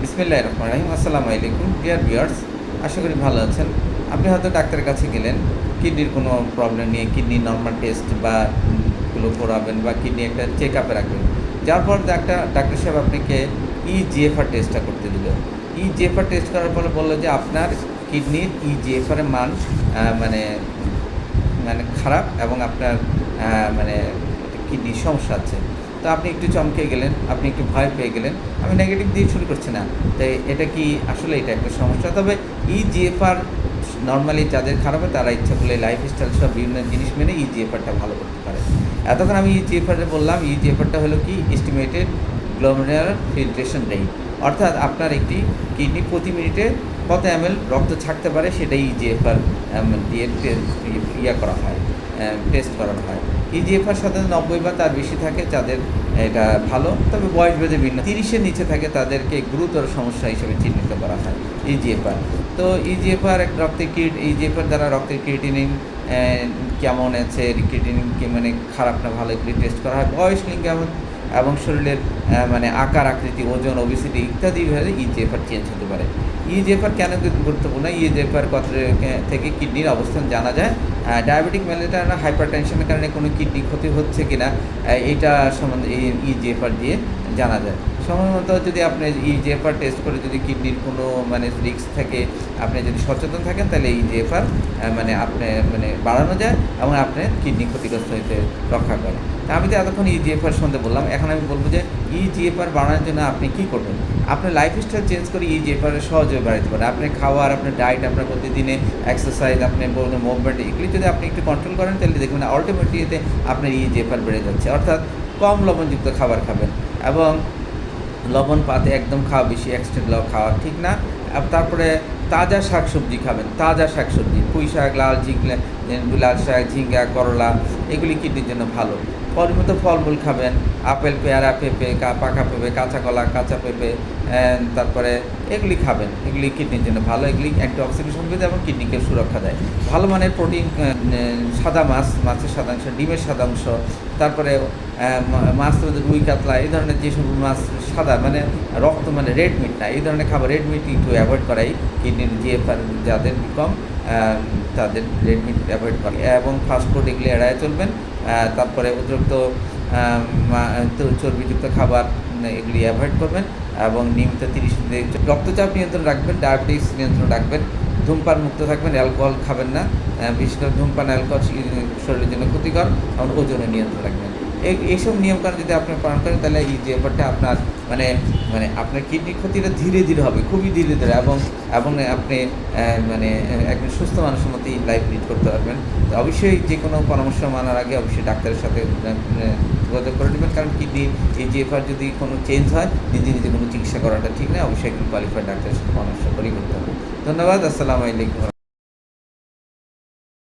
বিসমিল্লাহির রহমানির রহিম। আসসালামু আলাইকুম ডিয়ার ভিউয়ার্স, আশা করি ভালো আছেন। আপনি হয়তো ডাক্তারের কাছে গেলেন কিডনির কোনো প্রবলেম নিয়ে, কিডনি নরমাল টেস্ট বা গুলো করাবেন বা কিডনি একটা চেক আপে রাখবেন। যার পর ডাক্তার সাহেব আপনাকে ইজিএফআর টেস্টটা করতে দিল। ইজিএফআর টেস্ট করার পরে বললো যে আপনার কিডনির ইজিএফআর এর মান মানে মানে খারাপ এবং আপনার মানে কিডনির সমস্যা আছে। তো আপনি একটু চমকে গেলেন, আপনি একটু ভয় পেয়ে গেলেন। আমি নেগেটিভ দিয়ে শুরু করছি না। তো এটা কি আসলে এটা একটা সমস্যা? তবে ইজিএফআর নরমালি যাদের খারাপ হয় তারা ইচ্ছা করলে লাইফস্টাইল সব বিভিন্ন জিনিস মেনে ইজিএফআরটা ভালো করতে পারে। এতক্ষণ আমি ইজিএফআর বললাম, ইজিএফআরটা হলো কি এস্টিমেটেড গ্লোমেরুলার ফিল্ট্রেশন রেট, অর্থাৎ আপনার একটি কিডনি প্রতি মিনিটে কত এমএল রক্ত ছাড়তে পারে সেটাই ইজিএফআর দিয়ে করা হয়, টেস্ট করানো হয়। ইজিএফআর সাধারণত 90 বা তার বেশি থাকে যাদের এটা ভালো, তবে বয়স ভেদে ভিন্ন। 30-এর নিচে থাকে তাদেরকে গুরুতর সমস্যা হিসেবে চিহ্নিত করা হয় ইজিএফআর। তো ইজিএফআর ইজিএফআর দ্বারা রক্তের ক্রিয়েটিনিন কেমন আছে, ক্রিয়েটিনিন কি মানে খারাপ না ভালো, এগুলি টেস্ট করা হয়। বয়স লিঙ্গ এবং শরীরের মানে আকার আকৃতি, ওজন, ওবেসিটি ইত্যাদি ভাবে ইজিএফআর চেঞ্জ হতে পারে। ইজিএফআর কেন গুরুত্বপূর্ণ? ইজিএফআর থেকে কিডনির অবস্থান জানা যায়। ডায়াবেটিক মেলিটাস না হাইপার টেনশনের কারণে কোনো কিডনি ক্ষতি হচ্ছে কিনা এইটা সম্বন্ধে ইজিএফআর দিয়ে জানা যায়। সময় মতো যদি আপনি ইজিএফআর টেস্ট করে যদি কিডনির কোনো মানে রিস্ক থাকে, আপনি যদি সচেতন থাকেন, তাহলে ইজিএফআর মানে আপনি মানে বাড়ানো যায় এবং আপনার কিডনি ক্ষতিগ্রস্ত হইতে রক্ষা করে। তা আমি তো এতক্ষণ ইজিএফআর সম্বন্ধে বললাম, এখন আমি বলবো যে ইজিএফআর বাড়ানোর জন্য আপনি কী করবেন। আপনার লাইফস্টাইল চেঞ্জ করে ইজিএফআর সহজে বাড়াতে পারেন। আপনার খাওয়ার, আপনার ডায়েট, আপনার প্রতিদিনে এক্সারসাইজ, আপনি মুভমেন্ট, এগুলি যদি আপনি একটু কন্ট্রোল করেন, তাহলে দেখবেন আলটিমেটলিতে আপনার ইজিএফআর বেড়ে যাচ্ছে। অর্থাৎ কম লবণযুক্ত খাবার খাবেন এবং লবণ পাতে একদম খাওয়া বেশি এক্সট্রা খাওয়া ঠিক না। তারপরে তাজা শাকসবজি খাবেন, তাজা শাকসবজি, পুঁই শাক, লাল শাক, ঝিঙ্গা, করলা, এগুলি কিডনির জন্য ভালো। পরিমিত ফলমূল খাবেন, আপেল, পেয়ারা, পেঁপে, পাকা পেঁপে, কাঁচা কলা, কাঁচা পেঁপে, তারপরে এগুলি খাবেন, এগুলি কিডনির জন্য ভালো। এগুলি অ্যান্টিঅক্সিডেন্ট দেয় এবং কিডনিকে সুরক্ষা দেয়। ভালো মানের প্রোটিন, সাদা মাছের সাদাংশ, ডিমের সাদাংশ, তারপরে মাছ রুই, কাতলা, এই ধরনের যেসব মাছ সাদা মানে রক্ত মানে রেড মিট না, এই ধরনের খাবার রেড মিট একটু অ্যাভয়েড করাই কিডনির জিএফআর যাদের কম তাদের রেড মিট অ্যাভয়েড করে এবং ফাস্টফুড এগুলি এড়ায় চলবেন। তারপরে অতিরিক্ত চর্বিযুক্ত খাবার এগুলি অ্যাভয়েড করবেন এবং নিয়মিত 30 রক্তচাপ নিয়ন্ত্রণ রাখবেন, ডায়াবেটিস নিয়ন্ত্রণ রাখবেন, ধূমপান মুক্ত থাকবেন, অ্যালকোহল খাবেন না, বিশেষ করে ধূমপান, অ্যালকোহল শরীরের জন্য ক্ষতিকর, এবং ওজনের নিয়ন্ত্রণ রাখবেন। এইসব নিয়মকানুন যদি আপনি পালন করেন, তাহলে এই জিএফআরটা আপনার মানে মানে আপনার কিডনির ক্ষতিটা ধীরে ধীরে হবে, খুবই ধীরে ধীরে, এবং আপনি মানে একজন সুস্থ মানুষের মতোই লাইফ লিড করতে পারবেন। তো অবশ্যই যে কোনো পরামর্শ মানার আগে অবশ্যই ডাক্তারের সাথে যোগাযোগ করে নেবেন, কারণ কিডনির এই জিএফআর যদি কোনো চেঞ্জ হয়, নিজে নিজে কোনো চিকিৎসা করাটা ঠিক নয়। অবশ্যই একজন কোয়ালিফাইড ডাক্তারের সাথে পরামর্শ করেই করতে হবে। ধন্যবাদ। আসসালামু আলাইকুম।